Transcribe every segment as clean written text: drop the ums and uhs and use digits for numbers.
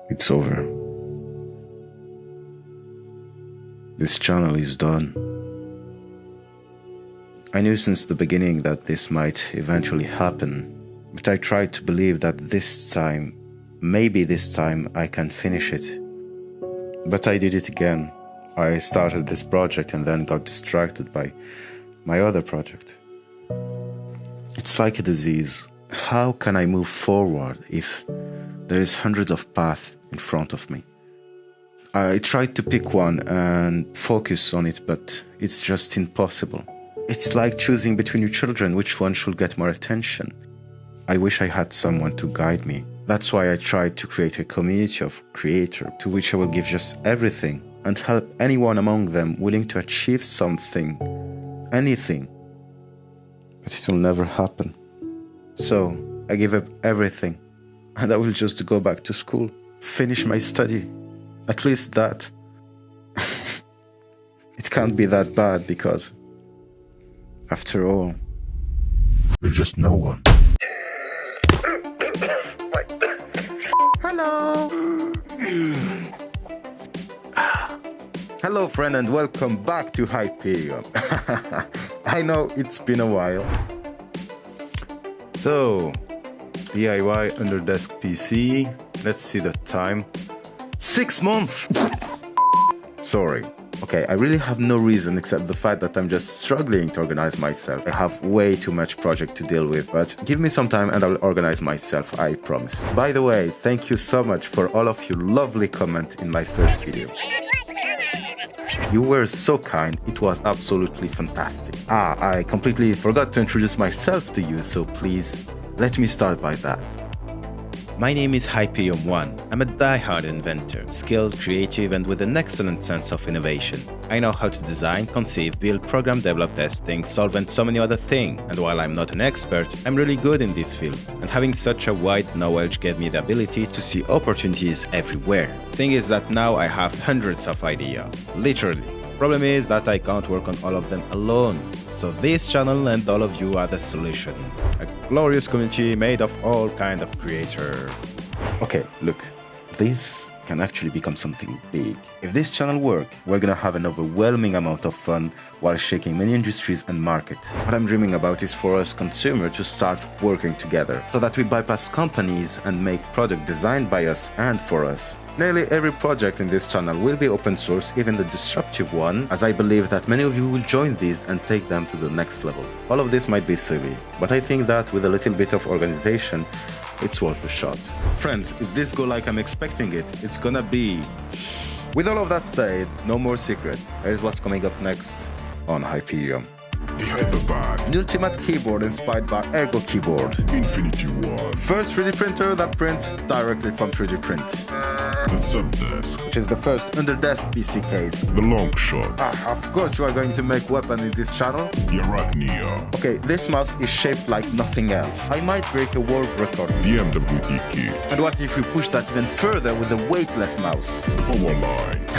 It's over. This channel is done. I knew since the beginning that this might eventually happen, but I tried to believe that this time, maybe this time, I can finish it. But I did it again. I started this project and then got distracted by my other project. It's like a disease. How can I move forward if there is hundreds of paths in front of me? I tried to pick one and focus on it, but it's just impossible. It's like choosing between your children which one should get more attention. I wish I had someone to guide me. That's why I tried to create a community of creators to which I will give just everything and help anyone among them willing to achieve something, anything. But it will never happen. So I give up everything and I will just go back to school, finish my study. At least that. It can't be that bad because, after all, you're just no one. Hello! Hello friend and welcome back to HYPERIUM. I know it's been a while. So, DIY under desk PC. Let's see the time. 6 months! Sorry. Okay, I really have no reason except the fact that I'm just struggling to organize myself. I have way too much project to deal with, but give me some time and I'll organize myself, I promise. By the way, thank you so much for all of your lovely comments in my first video. You were so kind, it was absolutely fantastic. I completely forgot to introduce myself to you, so please, let me start by that. My name is HYPERIUM1. I'm a die-hard inventor, skilled, creative, and with an excellent sense of innovation. I know how to design, conceive, build, program, develop, test things, solve, and so many other things. And while I'm not an expert, I'm really good in this field. And having such a wide knowledge gave me the ability to see opportunities everywhere. Thing is that now I have hundreds of ideas, literally. Problem is that I can't work on all of them alone. So this channel and all of you are the solution. A glorious community made of all kinds of creators. Okay, look, this can actually become something big. If this channel works, we're gonna have an overwhelming amount of fun while shaking many industries and markets. What I'm dreaming about is for us consumers to start working together, so that we bypass companies and make products designed by us and for us. Nearly every project in this channel will be open source, even the disruptive one, as I believe that many of you will join these and take them to the next level. All of this might be silly, but I think that with a little bit of organization, it's worth a shot. Friends, if this goes like I'm expecting it, it's gonna be... With all of that said, no more secret. Here's what's coming up next on HYPERIUM. The Hyperbot. The ultimate keyboard inspired by Ergo Keyboard. Infinity One. First 3D printer that prints directly from 3D print. The Subdesk. Which is the first under-desk PC case. The Long Shot. Of course you are going to make weapon in this channel. The Arachnia. Okay, this mouse is shaped like nothing else. I might break a world record. The MWD Kit. And what if we push that even further with a weightless mouse? The Power Lines.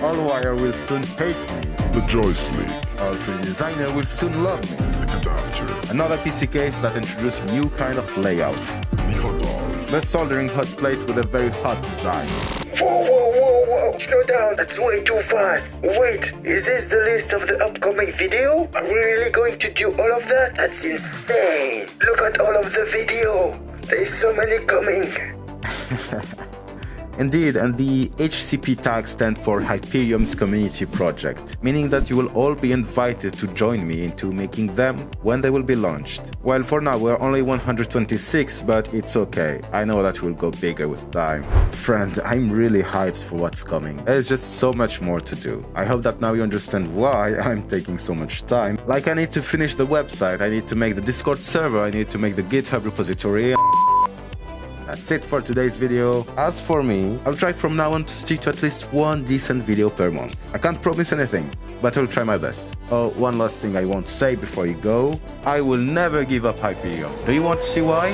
Allwire will soon hate me. The Joystick. Our 3D designer will soon love me. The Adapter. Another PC case that introduces a new kind of layout. The Hot Arm. The soldering hot plate with a very hot design. Whoa, slow down, that's way too fast. Wait, is this the list of the upcoming video? Are we really going to do all of that? That's insane. Look at all of the video. There's so many coming. Indeed, and the HCP tag stands for HYPERIUM's community project, meaning that you will all be invited to join me into making them when they will be launched. Well, for now we're only 126, but it's okay. I know that we'll go bigger with time. Friend, I'm really hyped for what's coming. There's just so much more to do. I hope that now you understand why I'm taking so much time. Like, I need to finish the website, I need to make the Discord server, I need to make the GitHub repository. That's it for today's video. As for me, I'll try from now on to stick to at least one decent video per month. I can't promise anything, but I'll try my best. Oh, one last thing I want to say before you go. I will never give up HYPERIUM. Do you want to see why?